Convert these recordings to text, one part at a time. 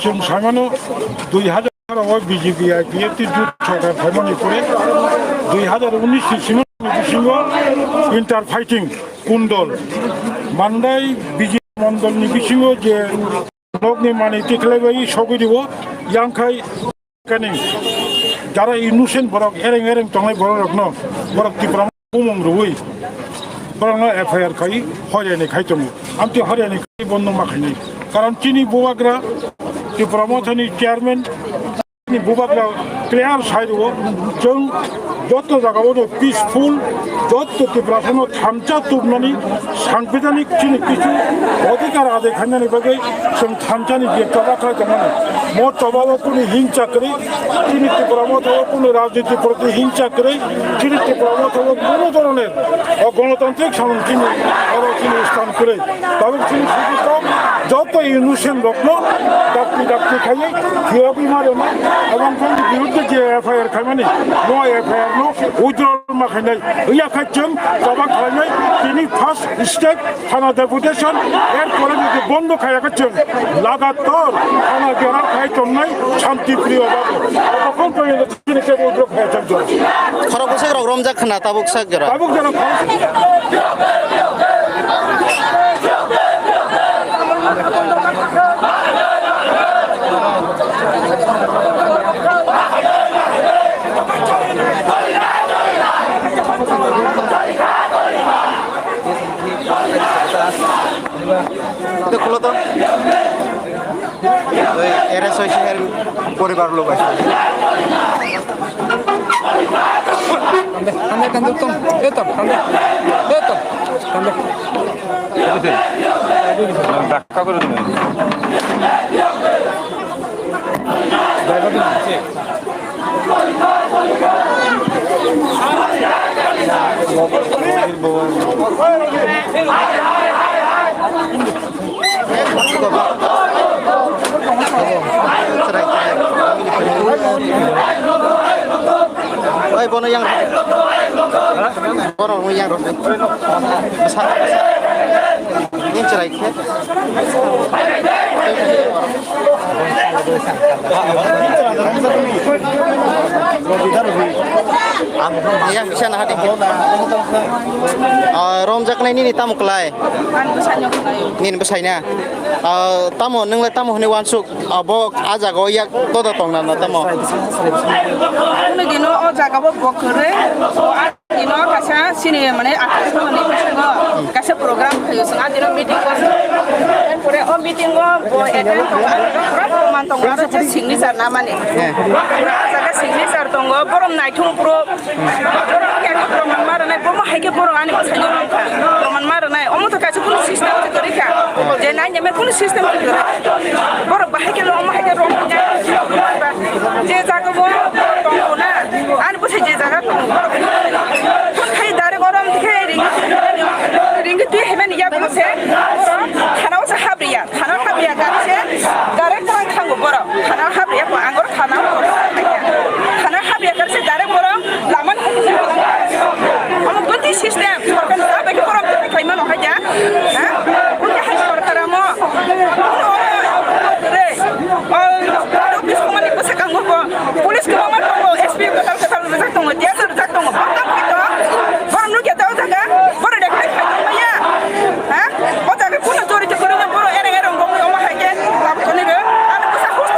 जों सामानो 2000 BJP जुट सरकार फाइमानि करे 2019 सिम बिसिङो इंटार फाइटिं कुंडल मानदाय बीजेपी मंडलनि बिसिङो जे लोकनि माने टिकलायबाय सगैदिबो यांखाय कानि যারা ইনোসেন্ট বরক এরেং এরেং তংলাই বরক ন বরক টিপ্রাম কুমং রুই বরং এফআইআর খাই হরিয়ানি খাইতং আমতি হরিয়ানি খাই বন্ধ মাখাইনি কারণ চিনি বুবাগ্রা টিপ্রামথানি চেয়ারম্যান চিনি বুবাগ্রা ক্লিয়ার সাইডও जों যত জায়গাও পিসফুল যত টিপ্রাফানো থামচা তুবনানি সাংবিধানিক চিনি কিছু অধিকার আদায় খাইনানি বাগै जों থামচানি যে তবাখা জানানি মো তবাও কোনো হিংসা করে চিনি টিপ্রামথাও কোনো রাজনীতি প্রতি হিংসা করে চিনি টিপ্রামথাও কোনো ধরনের গণতান্ত্রিক চিনি আরও চিনি স্থান করে তবে চিনি শুধু যত ইনোসেন্ট রত্ন ডাক্তি ডাক্তি খাইয়ে থিওপি মারে না এবং বিরুদ্ধে যে এফআইআর খাইমানি নো এফআইআর নো উইথড্রল মাখাইনাই ইয়াখাই जों জবা খাইনাই তিনি ফার্স্ট স্টেপ থানা ডেপুটেশন এরপরে যদি বন্ধ খাইয়াকে जों লাগাতার থানা গেরা খাই চন্নাই শান্তিপ্রিয়ভাবে তখন পর্যন্ত তিনি কেবল উইথড্র খাইছেন খরা বসে রমজাক খানা তাবুক সাক গেরা তাবুক যারা খুলো তো এরএসআই শহর পরিবার লোক আছে কান্দে কান্দে তো এতো কান্দে এতো কান্দে ব্যাখ্যা করে দিন ড্রাইভার দিন Oi, bono yang bono yang rote. Besar. Ini cerai ke? Ya bisa nah hadir. Romjak ini tamu kelai. Nin besarnya. Tamu nenglah tamu ni wansuk. Abo aja goyak todo tongnan tamu. Dino o jagabo bokore o dino kasa sini mane akas mane kasa program kayo sa dino meeting ko pure o meeting ko o attend ko mantong ara cha signature na mane jaga signature tongo borom naitung pro proman marane bomo haike boro ani pasanyo ka proman marane omo to kasa kun system te torika je nai nyame kun system te torika boro bahake lo omo haike ro je jaga bo tongo na ani bose je jaga tongo kai dare gorom dikhai ring tu hemen ya bose khana sa habriya gache dare kan khango boro khana habriya ko angor khana habriya karse dare boro laman omo boti system sorkan sabe ke boro kai mano haja ha unja ha sorkar mo re office ko mani ko sa kango ko police ko ma ko SP ko tal jak tongo dia sar jak tongo bakam kito borom nu ke taw jaga boro de kai maya ha o jaga kuno tori te korona boro ere ere ngo mo ma hage lab ko ni be ana ko sa host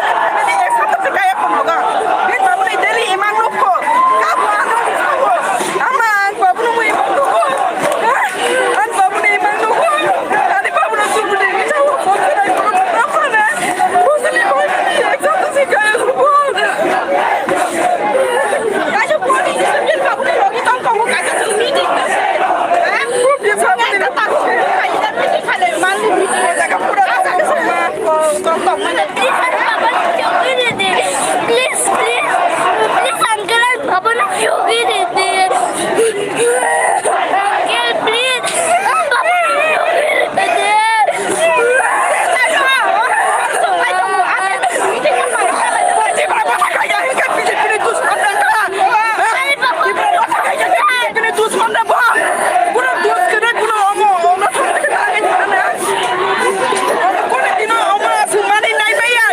ni e sa to kaya ko moga ni babu ni deli imang lu ko ka ko anu ko ama babu nu mo imang lu ko an babu ni imang lu ko ani babu nu su ni ni taw ko na ko na ko na ko se ni ko ni e sa to si kaya ko kayo po ni ni babu ni logi tong ko ka sa meeting dia sama tidak takut kayak dan meeting kali mali meeting jaga pura jaga sama tong mana please uncle baba na yogi dete uncle please baba na yogi dete Kuna dino oma sumani nai baya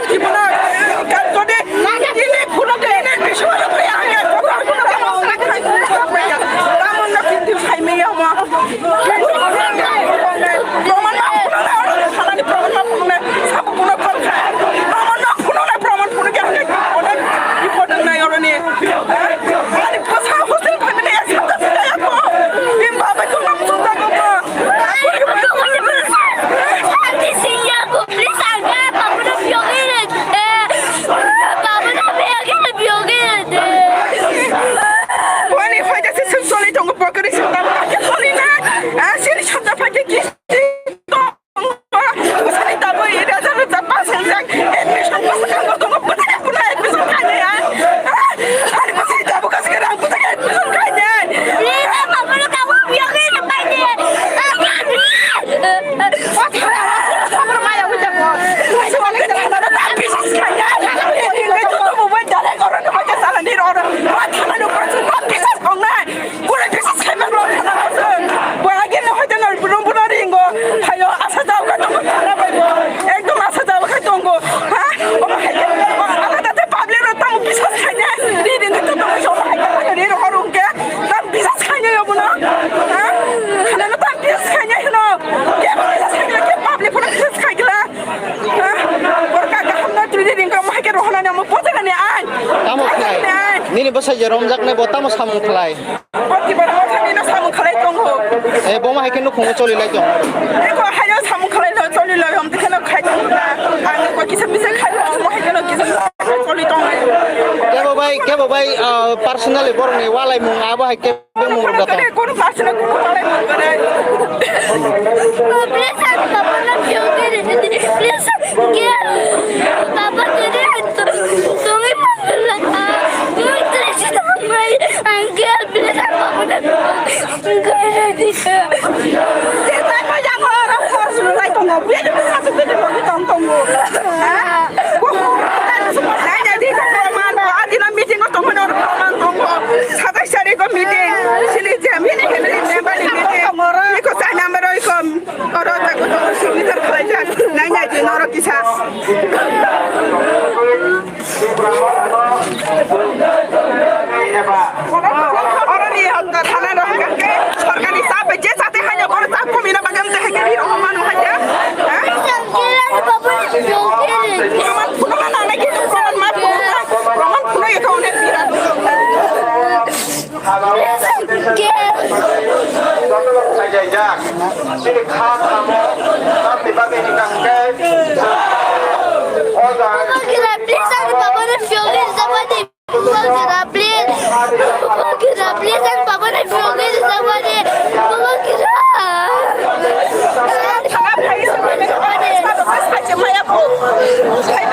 tamo khlai nini bosai je romjak ne bo tamo samung khlai e bo ma haike no khungo choli lai tong ke bo bai personally borong ni walai mung aba haike be mung ro datang Papa tadi itu sungai panggil muy triste mai angel bila papa dah enggak ada dia Saya